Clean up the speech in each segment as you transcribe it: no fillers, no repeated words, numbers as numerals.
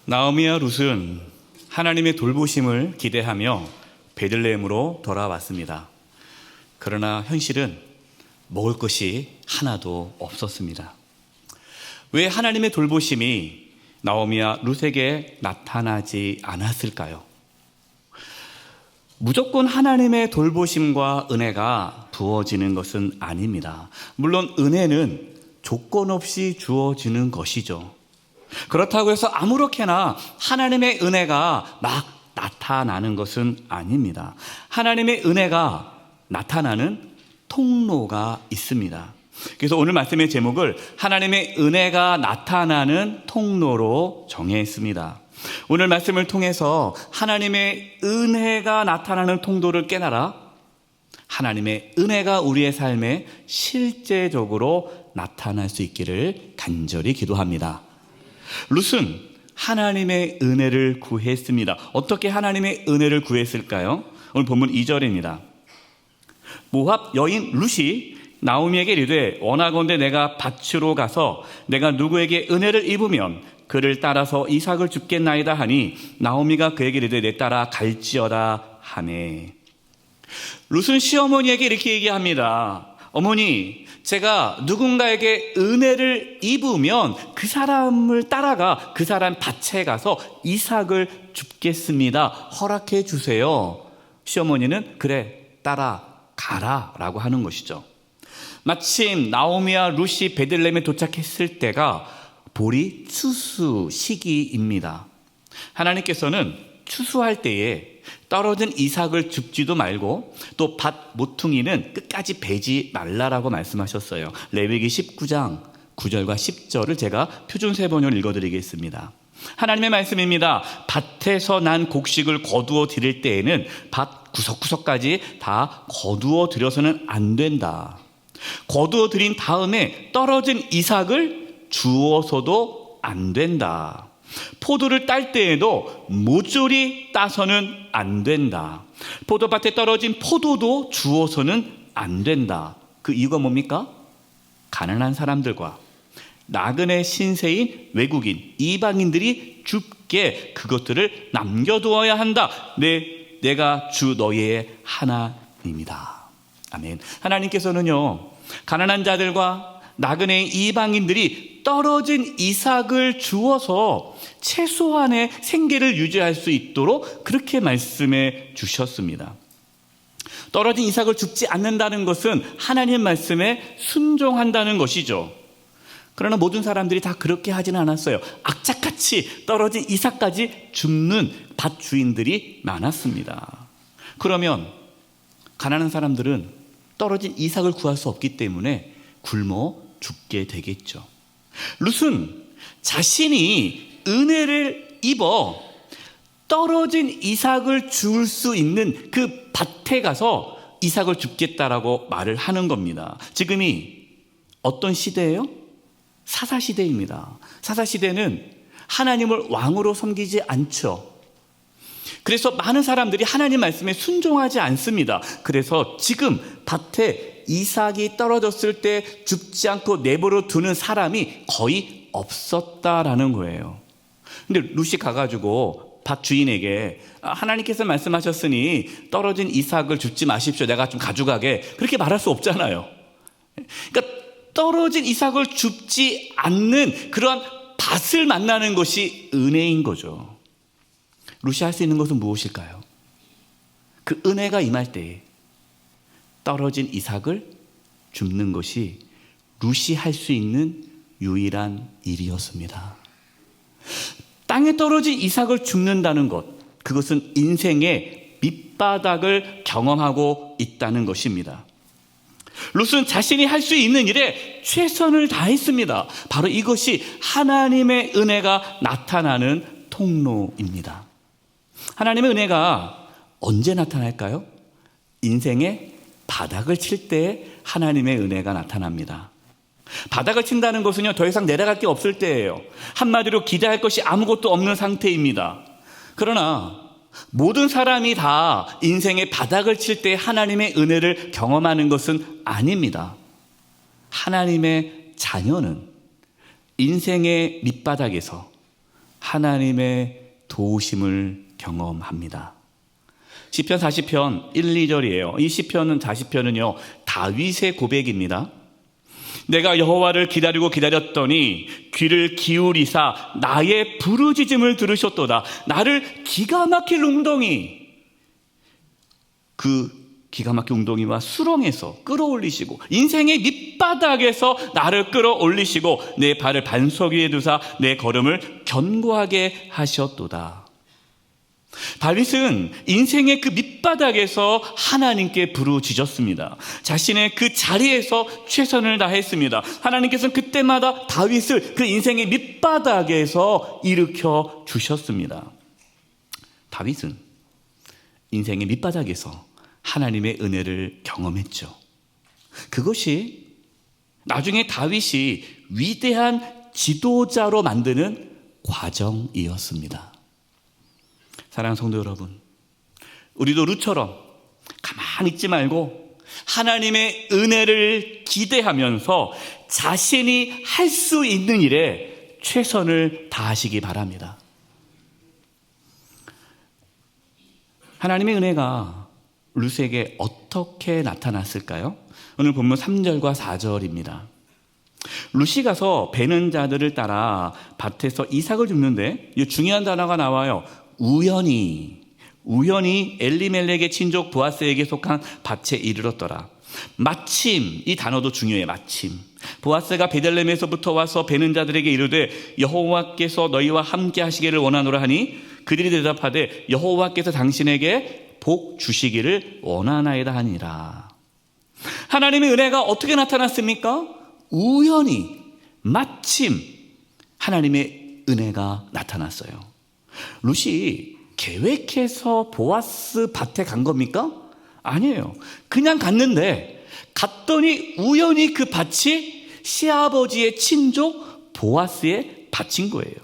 나오미와 룻은 하나님의 돌보심을 기대하며 베들레헴으로 돌아왔습니다. 그러나 현실은 먹을 것이 하나도 없었습니다. 왜 하나님의 돌보심이 나오미와 룻에게 나타나지 않았을까요? 무조건 하나님의 돌보심과 은혜가 부어지는 것은 아닙니다. 물론 은혜는 조건 없이 주어지는 것이죠. 그렇다고 해서 아무렇게나 하나님의 은혜가 막 나타나는 것은 아닙니다. 하나님의 은혜가 나타나는 통로가 있습니다. 그래서 오늘 말씀의 제목을 하나님의 은혜가 나타나는 통로로 정했습니다. 오늘 말씀을 통해서 하나님의 은혜가 나타나는 통로를 깨달아 하나님의 은혜가 우리의 삶에 실제적으로 나타날 수 있기를 간절히 기도합니다. 룻은 하나님의 은혜를 구했습니다. 어떻게 하나님의 은혜를 구했을까요? 오늘 본문 2절입니다. 모압 여인 룻이 나오미에게 이르되 원하건대 내가 밭으로 가서 내가 누구에게 은혜를 입으면 그를 따라서 이삭을 줍겠나이다 하니 나오미가 그에게 이르되 내 따라 갈지어다 하매. 룻은 시어머니에게 이렇게 얘기합니다. 어머니, 제가 누군가에게 은혜를 입으면 그 사람을 따라가 그 사람 밭에 가서 이삭을 줍겠습니다. 허락해 주세요. 시어머니는 그래, 따라가라 라고 하는 것이죠. 마침 나오미와 룻이 베들레헴에 도착했을 때가 보리 추수 시기입니다. 하나님께서는 추수할 때에 떨어진 이삭을 줍지도 말고 또 밭 모퉁이는 끝까지 베지 말라라고 말씀하셨어요. 레위기 19장 9절과 10절을 제가 표준세번역을 읽어드리겠습니다. 하나님의 말씀입니다. 밭에서 난 곡식을 거두어 드릴 때에는 밭 구석구석까지 다 거두어 드려서는 안 된다. 거두어 드린 다음에 떨어진 이삭을 주어서도 안 된다. 포도를 딸 때에도 모조리 따서는 안 된다. 포도밭에 떨어진 포도도 주어서는 안 된다. 그 이유가 뭡니까? 가난한 사람들과 나그네 신세인 외국인, 이방인들이 줍게 그것들을 남겨두어야 한다. 내가 주 너희의 하나님이다. 아멘. 하나님께서는요, 가난한 자들과 나그네 이방인들이 떨어진 이삭을 주어서 최소한의 생계를 유지할 수 있도록 그렇게 말씀해 주셨습니다. 떨어진 이삭을 줍지 않는다는 것은 하나님 말씀에 순종한다는 것이죠. 그러나 모든 사람들이 다 그렇게 하지는 않았어요. 악착같이 떨어진 이삭까지 줍는 밭 주인들이 많았습니다. 그러면 가난한 사람들은 떨어진 이삭을 구할 수 없기 때문에 굶어 죽게 되겠죠. 룻은 자신이 은혜를 입어 떨어진 이삭을 줄 수 있는 그 밭에 가서 이삭을 줍겠다라고 말을 하는 겁니다. 지금이 어떤 시대예요? 사사시대입니다. 사사시대는 하나님을 왕으로 섬기지 않죠. 그래서 많은 사람들이 하나님 말씀에 순종하지 않습니다. 그래서 지금 밭에 이삭이 떨어졌을 때 줍지 않고 내버려 두는 사람이 거의 없었다라는 거예요. 근데 룻이 가가지고 밭 주인에게 하나님께서 말씀하셨으니 떨어진 이삭을 줍지 마십시오. 내가 좀 가져가게. 그렇게 말할 수 없잖아요. 그러니까 떨어진 이삭을 줍지 않는 그러한 밭을 만나는 것이 은혜인 거죠. 룻이 할 수 있는 것은 무엇일까요? 그 은혜가 임할 때에 떨어진 이삭을 줍는 것이 룻이 할 수 있는 유일한 일이었습니다. 땅에 떨어진 이삭을 줍는다는 것, 그것은 인생의 밑바닥을 경험하고 있다는 것입니다. 룻은 자신이 할 수 있는 일에 최선을 다했습니다. 바로 이것이 하나님의 은혜가 나타나는 통로입니다. 하나님의 은혜가 언제 나타날까요? 인생의 바닥을 칠 때 하나님의 은혜가 나타납니다. 바닥을 친다는 것은요, 더 이상 내려갈 게 없을 때예요. 한마디로 기대할 것이 아무것도 없는 상태입니다. 그러나 모든 사람이 다 인생의 바닥을 칠 때 하나님의 은혜를 경험하는 것은 아닙니다. 하나님의 자녀는 인생의 밑바닥에서 하나님의 도우심을 경험합니다. 시편 40편 1, 2절이에요. 이 시편은 40편은요 다윗의 고백입니다. 내가 여호와를 기다리고 기다렸더니 귀를 기울이사 나의 부르짖음을 들으셨도다. 나를 기가 막힐 웅덩이, 그 기가 막힌 웅덩이와 수렁에서 끌어올리시고 인생의 밑바닥에서 나를 끌어올리시고 내 발을 반석 위에 두사 내 걸음을 견고하게 하셨도다. 다윗은 인생의 그 밑바닥에서 하나님께 부르짖었습니다. 자신의 그 자리에서 최선을 다했습니다. 하나님께서는 그때마다 다윗을 그 인생의 밑바닥에서 일으켜 주셨습니다. 다윗은 인생의 밑바닥에서 하나님의 은혜를 경험했죠. 그것이 나중에 다윗이 위대한 지도자로 만드는 과정이었습니다. 사랑하는 성도 여러분, 우리도 룻처럼 가만히 있지 말고 하나님의 은혜를 기대하면서 자신이 할 수 있는 일에 최선을 다하시기 바랍니다. 하나님의 은혜가 룻에게 어떻게 나타났을까요? 오늘 본문 3절과 4절입니다. 룻이 가서 베는 자들을 따라 밭에서 이삭을 줍는데 이 중요한 단어가 나와요. 우연히 엘리멜렉의 친족 보아스에게 속한 밭에 이르렀더라. 마침, 이 단어도 중요해요. 마침 보아스가 베들레헴에서부터 와서 베는 자들에게 이르되 여호와께서 너희와 함께 하시기를 원하노라 하니 그들이 대답하되 여호와께서 당신에게 복 주시기를 원하나이다 하니라. 하나님의 은혜가 어떻게 나타났습니까? 우연히 마침 하나님의 은혜가 나타났어요. 룻이 계획해서 보아스 밭에 간 겁니까? 아니에요. 그냥 갔는데 갔더니 우연히 그 밭이 시아버지의 친족 보아스의 밭인 거예요.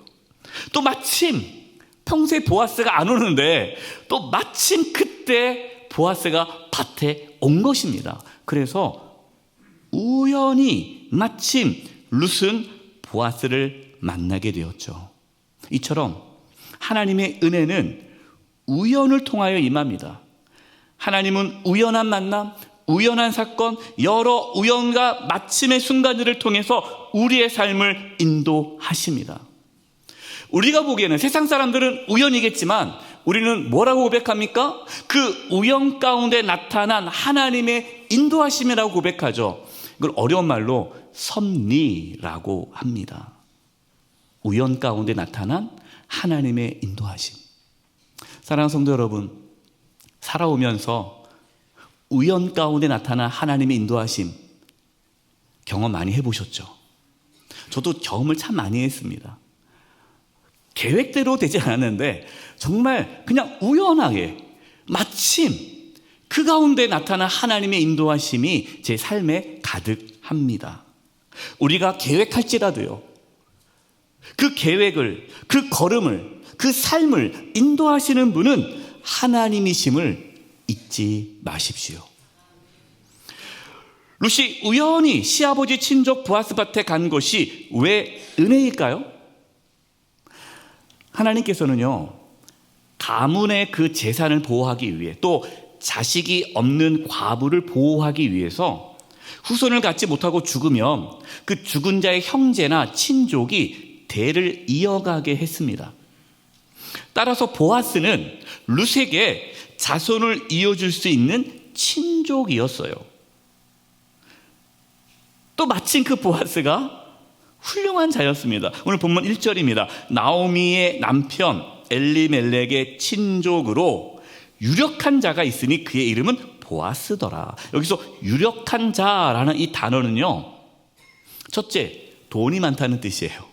또 마침 평소에 보아스가 안 오는데 또 마침 그때 보아스가 밭에 온 것입니다. 그래서 우연히 마침 룻은 보아스를 만나게 되었죠. 이처럼 하나님의 은혜는 우연을 통하여 임합니다. 하나님은 우연한 만남, 우연한 사건, 여러 우연과 마침의 순간들을 통해서 우리의 삶을 인도하십니다. 우리가 보기에는 세상 사람들은 우연이겠지만 우리는 뭐라고 고백합니까? 그 우연 가운데 나타난 하나님의 인도하심이라고 고백하죠. 이걸 어려운 말로 섭리라고 합니다. 우연 가운데 나타난 하나님의 인도하심. 사랑하는 성도 여러분, 살아오면서 우연 가운데 나타난 하나님의 인도하심 경험 많이 해보셨죠? 저도 경험을 참 많이 했습니다. 계획대로 되지 않았는데 정말 그냥 우연하게 마침 그 가운데 나타난 하나님의 인도하심이 제 삶에 가득합니다. 우리가 계획할지라도요, 그 계획을, 그 걸음을, 그 삶을 인도하시는 분은 하나님이심을 잊지 마십시오. 룻이 우연히 시아버지 친족 보아스 밭에 간 것이 왜 은혜일까요? 하나님께서는요, 가문의 그 재산을 보호하기 위해 또 자식이 없는 과부를 보호하기 위해서 후손을 갖지 못하고 죽으면 그 죽은 자의 형제나 친족이 대를 이어가게 했습니다. 따라서 보아스는 룻에게 자손을 이어줄 수 있는 친족이었어요. 또 마침 그 보아스가 훌륭한 자였습니다. 오늘 본문 1절입니다. 나오미의 남편 엘리멜렉의 친족으로 유력한 자가 있으니 그의 이름은 보아스더라. 여기서 유력한 자라는 이 단어는요, 첫째, 돈이 많다는 뜻이에요.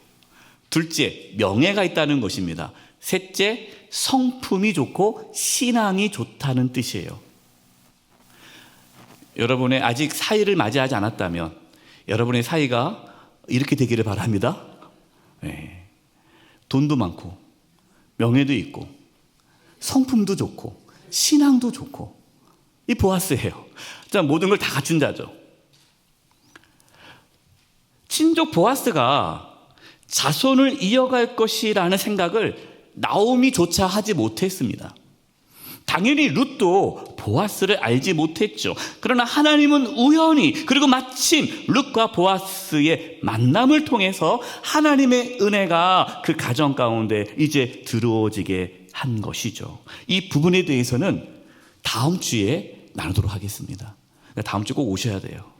둘째, 명예가 있다는 것입니다. 셋째, 성품이 좋고 신앙이 좋다는 뜻이에요. 여러분의 아직 사이를 맞이하지 않았다면 여러분의 사이가 이렇게 되기를 바랍니다. 네. 돈도 많고 명예도 있고 성품도 좋고 신앙도 좋고 이 보아스예요. 자, 모든 걸 다 갖춘 자죠. 친족 보아스가 자손을 이어갈 것이라는 생각을 나오미조차 하지 못했습니다. 당연히 룻도 보아스를 알지 못했죠. 그러나 하나님은 우연히, 그리고 마침 룻과 보아스의 만남을 통해서 하나님의 은혜가 그 가정 가운데 이제 들어오게 한 것이죠. 이 부분에 대해서는 다음 주에 나누도록 하겠습니다. 다음 주 꼭 오셔야 돼요.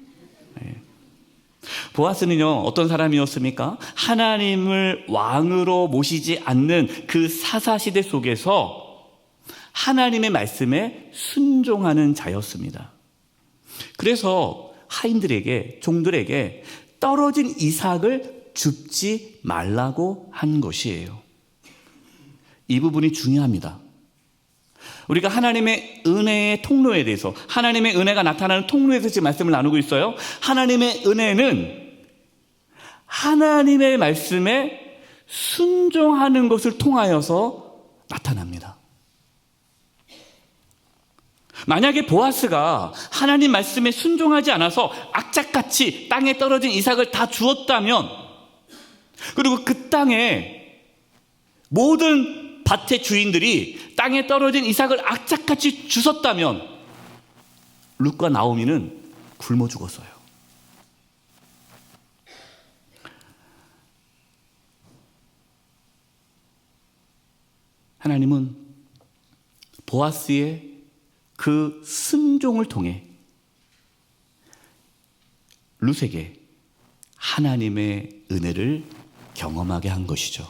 보아스는요, 어떤 사람이었습니까? 하나님을 왕으로 모시지 않는 그 사사시대 속에서 하나님의 말씀에 순종하는 자였습니다. 그래서 하인들에게, 종들에게 떨어진 이삭을 줍지 말라고 한 것이에요. 이 부분이 중요합니다. 우리가 하나님의 은혜의 통로에 대해서, 하나님의 은혜가 나타나는 통로에 대해서 지금 말씀을 나누고 있어요. 하나님의 은혜는 하나님의 말씀에 순종하는 것을 통하여서 나타납니다. 만약에 보아스가 하나님 말씀에 순종하지 않아서 악착같이 땅에 떨어진 이삭을 다 주었다면, 그리고 그 땅에 모든 밭의 주인들이 땅에 떨어진 이삭을 악착같이 주웠다면 룻과 나오미는 굶어 죽었어요. 하나님은 보아스의 그 순종을 통해 룻에게 하나님의 은혜를 경험하게 한 것이죠.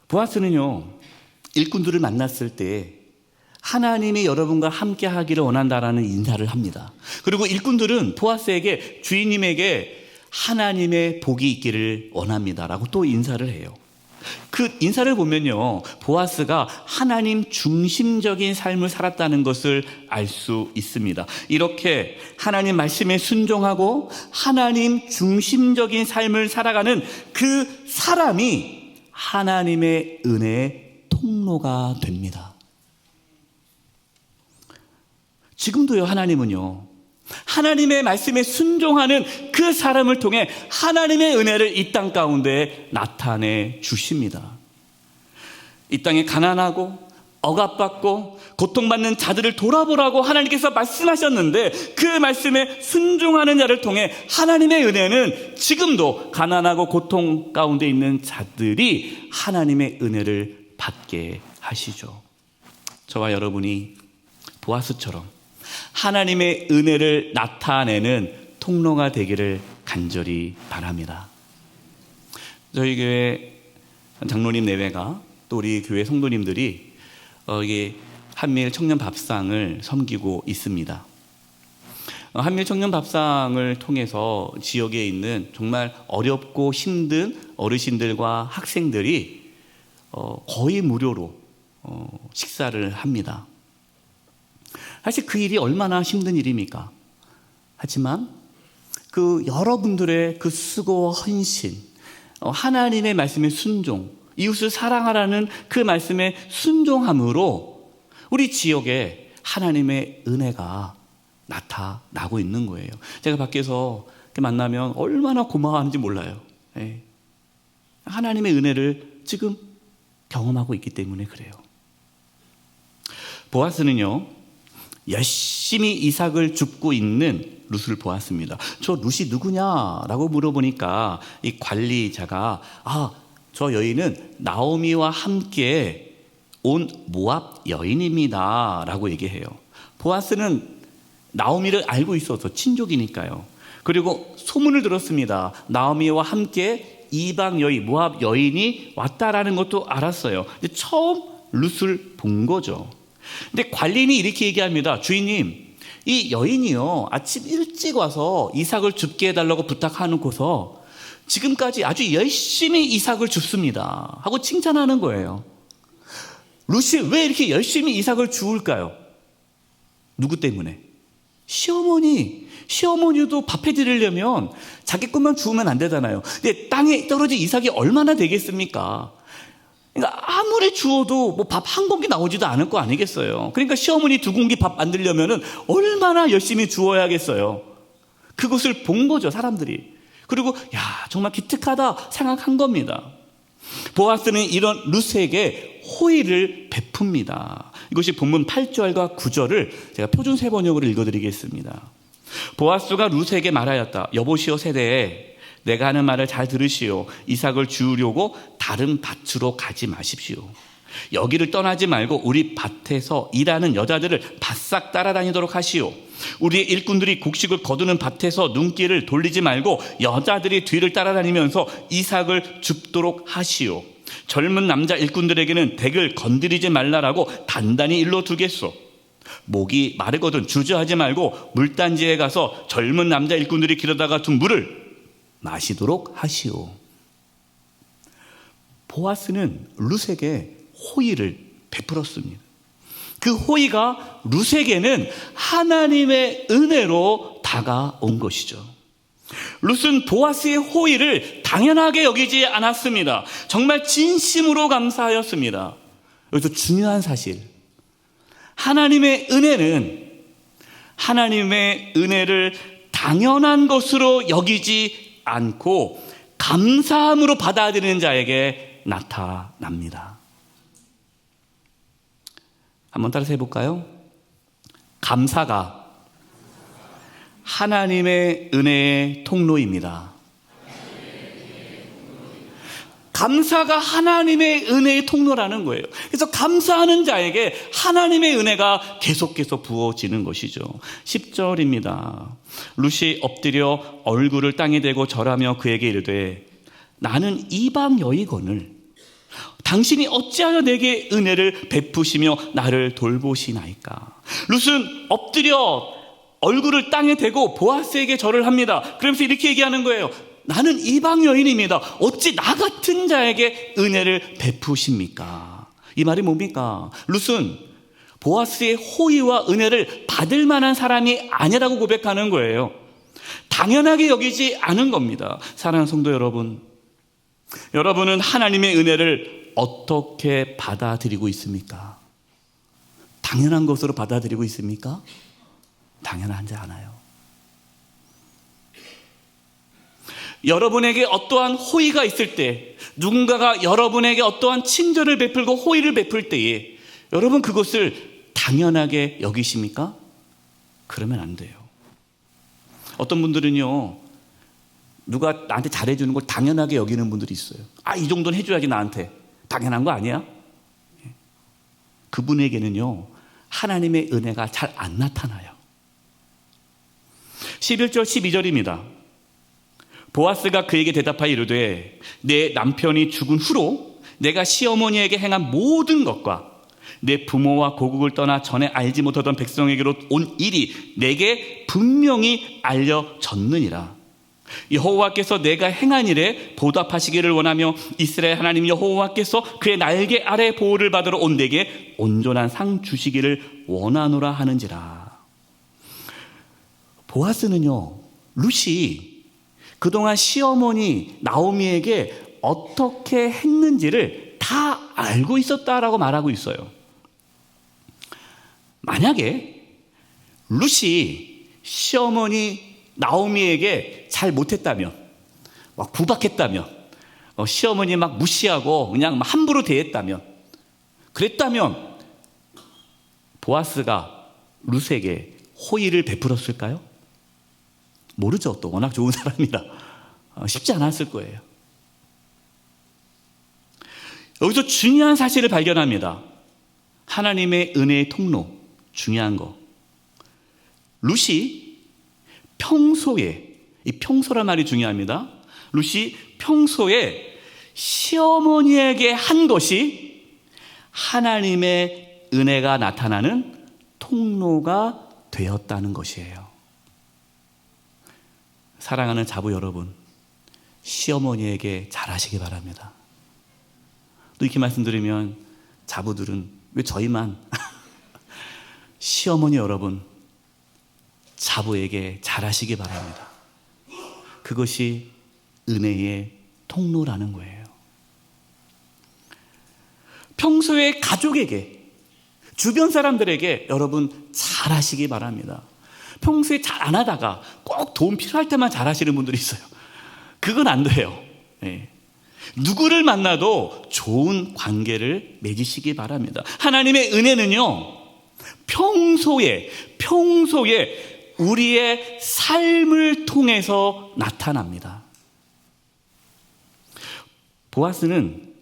보아스는요, 일꾼들을 만났을 때 하나님이 여러분과 함께 하기를 원한다라는 인사를 합니다. 그리고 일꾼들은 보아스에게, 주인님에게 하나님의 복이 있기를 원합니다라고 또 인사를 해요. 그 인사를 보면요, 보아스가 하나님 중심적인 삶을 살았다는 것을 알 수 있습니다. 이렇게 하나님 말씀에 순종하고 하나님 중심적인 삶을 살아가는 그 사람이 하나님의 은혜의 통로가 됩니다. 지금도요, 하나님은요, 하나님의 말씀에 순종하는 그 사람을 통해 하나님의 은혜를 이 땅 가운데 나타내 주십니다. 이 땅에 가난하고 억압받고 고통받는 자들을 돌아보라고 하나님께서 말씀하셨는데, 그 말씀에 순종하는 자를 통해 하나님의 은혜는 지금도 가난하고 고통 가운데 있는 자들이 하나님의 은혜를 받게 하시죠. 저와 여러분이 보아스처럼 하나님의 은혜를 나타내는 통로가 되기를 간절히 바랍니다. 저희 교회 장로님 내외가, 또 우리 교회 성도님들이 이게 한미일 청년 밥상을 섬기고 있습니다. 한미일 청년 밥상을 통해서 지역에 있는 정말 어렵고 힘든 어르신들과 학생들이 거의 무료로 식사를 합니다. 사실 그 일이 얼마나 힘든 일입니까? 하지만 그 여러분들의 그 수고와 헌신, 하나님의 말씀에 순종, 이웃을 사랑하라는 그 말씀에 순종함으로 우리 지역에 하나님의 은혜가 나타나고 있는 거예요. 제가 밖에서 만나면 얼마나 고마워하는지 몰라요. 하나님의 은혜를 지금 경험하고 있기 때문에 그래요. 보아스는요, 열심히 이삭을 줍고 있는 룻을 보았습니다. 저 룻이 누구냐라고 물어보니까 이 관리자가, 저 여인은 나오미와 함께 온 모압 여인입니다 라고 얘기해요. 보아스는 나오미를 알고 있어서 친족이니까요. 그리고 소문을 들었습니다. 나오미와 함께 이방 여인, 모압 여인이 왔다라는 것도 알았어요. 근데 처음 룻을 본 거죠. 근데 관리인이 이렇게 얘기합니다. 주인님, 이 여인이요, 아침 일찍 와서 이삭을 줍게 해달라고 부탁하고서 지금까지 아주 열심히 이삭을 줍습니다 하고 칭찬하는 거예요. 룻이 왜 이렇게 열심히 이삭을 주울까요? 누구 때문에? 시어머니도 밥해 드리려면 자기 것만 주우면 안 되잖아요. 근데 땅에 떨어진 이삭이 얼마나 되겠습니까? 그러니까 아무리 주워도 뭐 밥 한 공기 나오지도 않을 거 아니겠어요. 그러니까 시어머니 2공기 밥 만들려면 얼마나 열심히 주워야겠어요. 그것을 본 거죠, 사람들이. 그리고 정말 기특하다 생각한 겁니다. 보아스는 이런 루스에게 호의를 베풉니다. 이것이 본문 8절과 9절을 제가 표준 세번역으로 읽어드리겠습니다. 보아스가 루스에게 말하였다. 여보시오 세대에 내가 하는 말을 잘 들으시오. 이삭을 주우려고 다른 밭으로 가지 마십시오. 여기를 떠나지 말고 우리 밭에서 일하는 여자들을 바싹 따라다니도록 하시오. 우리의 일꾼들이 곡식을 거두는 밭에서 눈길을 돌리지 말고 여자들이 뒤를 따라다니면서 이삭을 줍도록 하시오. 젊은 남자 일꾼들에게는 덱을 건드리지 말라라고 단단히 일러두겠소. 목이 마르거든 주저하지 말고 물단지에 가서 젊은 남자 일꾼들이 길어다가 둔 물을 마시도록 하시오. 보아스는 룻에게 호의를 베풀었습니다. 그 호의가 룻에게는 하나님의 은혜로 다가온 것이죠. 룻은 보아스의 호의를 당연하게 여기지 않았습니다. 정말 진심으로 감사하였습니다. 여기서 중요한 사실, 하나님의 은혜를 당연한 것으로 여기지 않고 감사함으로 받아들이는 자에게 나타납니다. 한번 따라서 해볼까요? 감사가 하나님의 은혜의 통로입니다. 감사가 하나님의 은혜의 통로라는 거예요. 그래서 감사하는 자에게 하나님의 은혜가 계속 부어지는 것이죠. 10절입니다. 룻이 엎드려 얼굴을 땅에 대고 절하며 그에게 이르되 나는 이방 여이거늘 당신이 어찌하여 내게 은혜를 베푸시며 나를 돌보시나이까. 룻은 엎드려 얼굴을 땅에 대고 보아스에게 절을 합니다. 그러면서 이렇게 얘기하는 거예요. 나는 이방 여인입니다. 어찌 나 같은 자에게 은혜를 베푸십니까? 이 말이 뭡니까? 룻은 보아스의 호의와 은혜를 받을 만한 사람이 아니라고 고백하는 거예요. 당연하게 여기지 않은 겁니다. 사랑하는 성도 여러분, 여러분은 하나님의 은혜를 어떻게 받아들이고 있습니까? 당연한 것으로 받아들이고 있습니까? 당연하지 않아요. 여러분에게 어떠한 호의가 있을 때, 누군가가 여러분에게 어떠한 친절을 베풀고 호의를 베풀 때에 여러분 그것을 당연하게 여기십니까? 그러면 안 돼요. 어떤 분들은요, 누가 나한테 잘해주는 걸 당연하게 여기는 분들이 있어요. 이 정도는 해줘야지 나한테. 당연한 거 아니야? 그분에게는요, 하나님의 은혜가 잘 안 나타나요. 11절 12절입니다. 보아스가 그에게 대답하여 이르되 내 남편이 죽은 후로 내가 시어머니에게 행한 모든 것과 내 부모와 고국을 떠나 전에 알지 못하던 백성에게로 온 일이 내게 분명히 알려졌느니라. 여호와께서 내가 행한 일에 보답하시기를 원하며 이스라엘 하나님 여호와께서 그의 날개 아래 보호를 받으러 온 내게 온전한 상 주시기를 원하노라 하는지라. 보아스는요, 룻이 그동안 시어머니 나오미에게 어떻게 했는지를 다 알고 있었다라고 말하고 있어요. 만약에 룻이 시어머니 나오미에게 잘 못했다면, 막 구박했다면, 시어머니 막 무시하고 그냥 막 함부로 대했다면, 그랬다면 보아스가 룻에게 호의를 베풀었을까요? 모르죠. 또 워낙 좋은 사람이라 쉽지 않았을 거예요. 여기서 중요한 사실을 발견합니다. 하나님의 은혜의 통로, 중요한 거. 룻이 평소에, 이 평소란 말이 중요합니다. 룻이 평소에 시어머니에게 한 것이 하나님의 은혜가 나타나는 통로가 되었다는 것이에요. 사랑하는 자부 여러분, 시어머니에게 잘하시기 바랍니다. 또 이렇게 말씀드리면 자부들은 왜 저희만 시어머니 여러분, 자부에게 잘하시기 바랍니다. 그것이 은혜의 통로라는 거예요. 평소에 가족에게, 주변 사람들에게 여러분 잘하시기 바랍니다. 평소에 잘 안 하다가 꼭 도움 필요할 때만 잘하시는 분들이 있어요. 그건 안 돼요. 예. 누구를 만나도 좋은 관계를 맺으시기 바랍니다. 하나님의 은혜는요, 평소에 우리의 삶을 통해서 나타납니다. 보아스는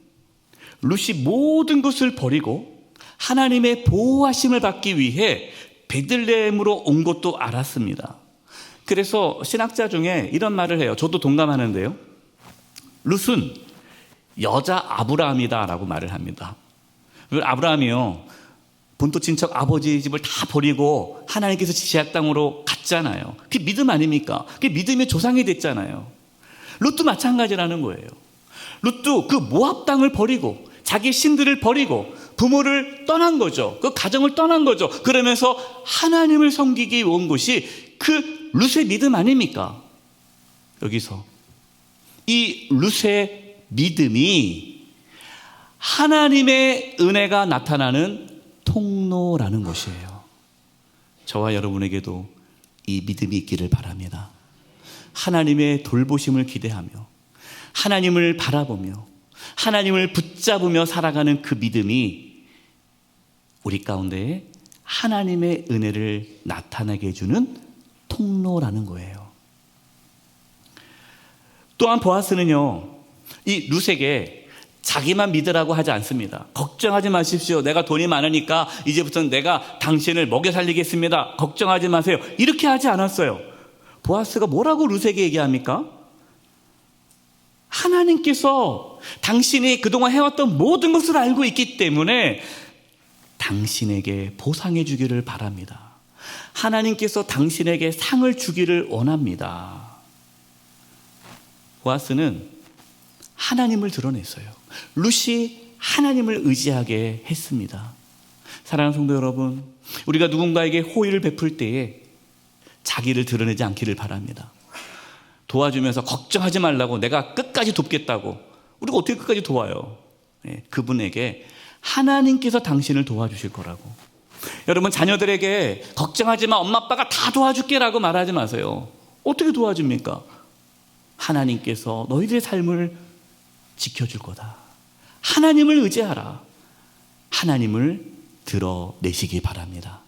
룻이 모든 것을 버리고 하나님의 보호하심을 받기 위해 베들레헴으로 온 것도 알았습니다. 그래서 신학자 중에 이런 말을 해요. 저도 동감하는데요. 룻은 여자 아브라함이다라고 말을 합니다. 아브라함이요, 본토 친척 아버지 집을 다 버리고 하나님께서 지시할 땅으로 갔잖아요. 그게 믿음 아닙니까? 그게 믿음의 조상이 됐잖아요. 룻도 마찬가지라는 거예요. 룻도 그 모압 땅을 버리고 자기 신들을 버리고 부모를 떠난 거죠. 그 가정을 떠난 거죠. 그러면서 하나님을 섬기기 온 곳이 그 룻의 믿음 아닙니까? 여기서 이 룻의 믿음이 하나님의 은혜가 나타나는 통로라는 것이에요. 저와 여러분에게도 이 믿음이 있기를 바랍니다. 하나님의 돌보심을 기대하며 하나님을 바라보며 하나님을 붙잡으며 살아가는 그 믿음이 우리 가운데 하나님의 은혜를 나타나게 해주는 통로라는 거예요. 또한 보아스는요, 이 룻에게 자기만 믿으라고 하지 않습니다. 걱정하지 마십시오. 내가 돈이 많으니까 이제부터는 내가 당신을 먹여 살리겠습니다. 걱정하지 마세요. 이렇게 하지 않았어요. 보아스가 뭐라고 룻에게 얘기합니까? 하나님께서 당신이 그동안 해왔던 모든 것을 알고 있기 때문에 당신에게 보상해 주기를 바랍니다. 하나님께서 당신에게 상을 주기를 원합니다. 보아스는 하나님을 드러냈어요. 룻이 하나님을 의지하게 했습니다. 사랑하는 성도 여러분, 우리가 누군가에게 호의를 베풀 때에 자기를 드러내지 않기를 바랍니다. 도와주면서 걱정하지 말라고 내가 끝까지 돕겠다고, 우리가 어떻게 끝까지 도와요? 그분에게 하나님께서 당신을 도와주실 거라고. 여러분, 자녀들에게 걱정하지 마, 엄마 아빠가 다 도와줄게 라고 말하지 마세요. 어떻게 도와줍니까? 하나님께서 너희들의 삶을 지켜줄 거다. 하나님을 의지하라. 하나님을 드러내시기 바랍니다.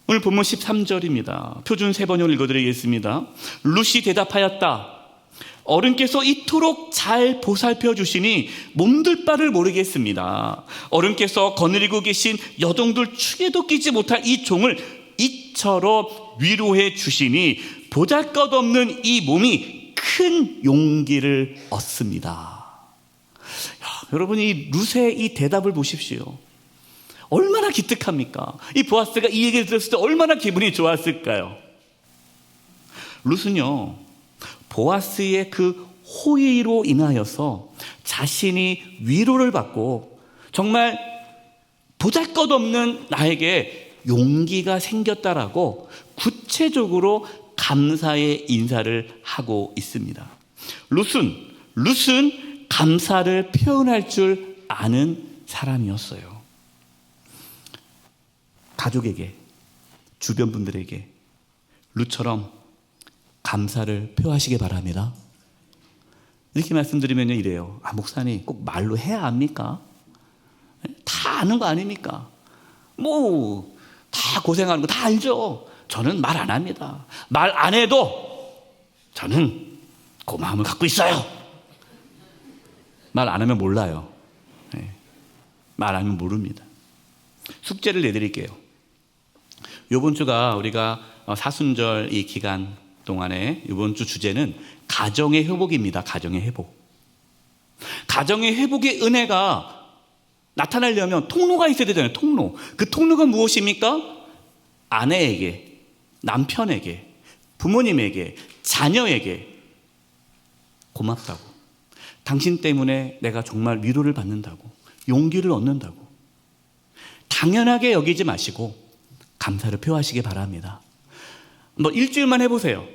오늘 본문 13절입니다. 표준 세 번역을 읽어드리겠습니다. 룻이 대답하였다. 어른께서 이토록 잘 보살펴 주시니 몸둘 바를 모르겠습니다. 어른께서 거느리고 계신 여동들 축에도 끼지 못할 이 종을 이처럼 위로해 주시니 보잘것없는 이 몸이 큰 용기를 얻습니다. 여러분, 이 룻의 이 대답을 보십시오. 얼마나 기특합니까? 이 보아스가 이 얘기를 들었을 때 얼마나 기분이 좋았을까요? 룻은요, 보아스의 그 호의로 인하여서 자신이 위로를 받고 정말 보잘것없는 나에게 용기가 생겼다라고 구체적으로 감사의 인사를 하고 있습니다. 룻은 감사를 표현할 줄 아는 사람이었어요. 가족에게, 주변 분들에게 룻처럼 감사를 표하시기 바랍니다. 이렇게 말씀드리면 이래요. 목사님, 꼭 말로 해야 합니까? 다 아는 거 아닙니까? 다 고생하는 거 다 알죠. 저는 말 안 합니다. 말 안 해도 저는 고마움을 갖고 있어요. 말 안 하면 몰라요. 말 안 하면 모릅니다. 숙제를 내드릴게요. 이번 주가 우리가 사순절 이 기간 동안에 이번 주 주제는 가정의 회복입니다. 가정의 회복. 가정의 회복의 은혜가 나타나려면 통로가 있어야 되잖아요. 통로. 그 통로가 무엇입니까? 아내에게, 남편에게, 부모님에게, 자녀에게 고맙다고, 당신 때문에 내가 정말 위로를 받는다고, 용기를 얻는다고 당연하게 여기지 마시고 감사를 표하시기 바랍니다. 일주일만 해보세요.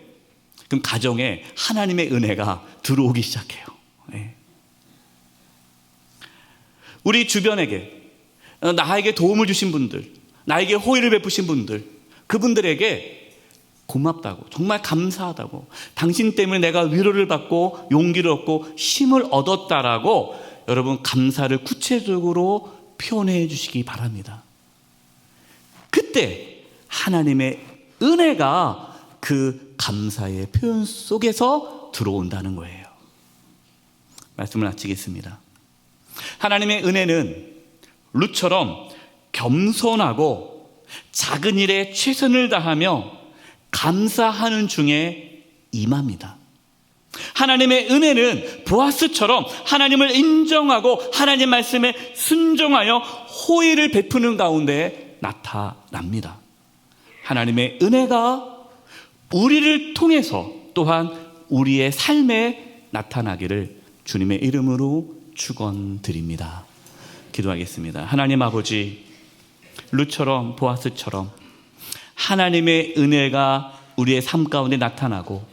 그럼 가정에 하나님의 은혜가 들어오기 시작해요. 우리 주변에게, 나에게 도움을 주신 분들, 나에게 호의를 베푸신 분들, 그분들에게 고맙다고, 정말 감사하다고, 당신 때문에 내가 위로를 받고 용기를 얻고 힘을 얻었다라고 여러분 감사를 구체적으로 표현해 주시기 바랍니다. 그때 하나님의 은혜가 그 감사의 표현 속에서 들어온다는 거예요. 말씀을 마치겠습니다. 하나님의 은혜는 룻처럼 겸손하고 작은 일에 최선을 다하며 감사하는 중에 임합니다. 하나님의 은혜는 보아스처럼 하나님을 인정하고 하나님 말씀에 순종하여 호의를 베푸는 가운데 나타납니다. 하나님의 은혜가 우리를 통해서 또한 우리의 삶에 나타나기를 주님의 이름으로 축원드립니다. 기도하겠습니다. 하나님 아버지, 룻처럼 보아스처럼 하나님의 은혜가 우리의 삶 가운데 나타나고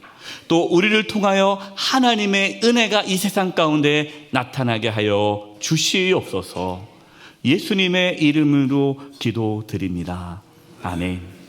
또 우리를 통하여 하나님의 은혜가 이 세상 가운데 나타나게 하여 주시옵소서. 예수님의 이름으로 기도드립니다. 아멘.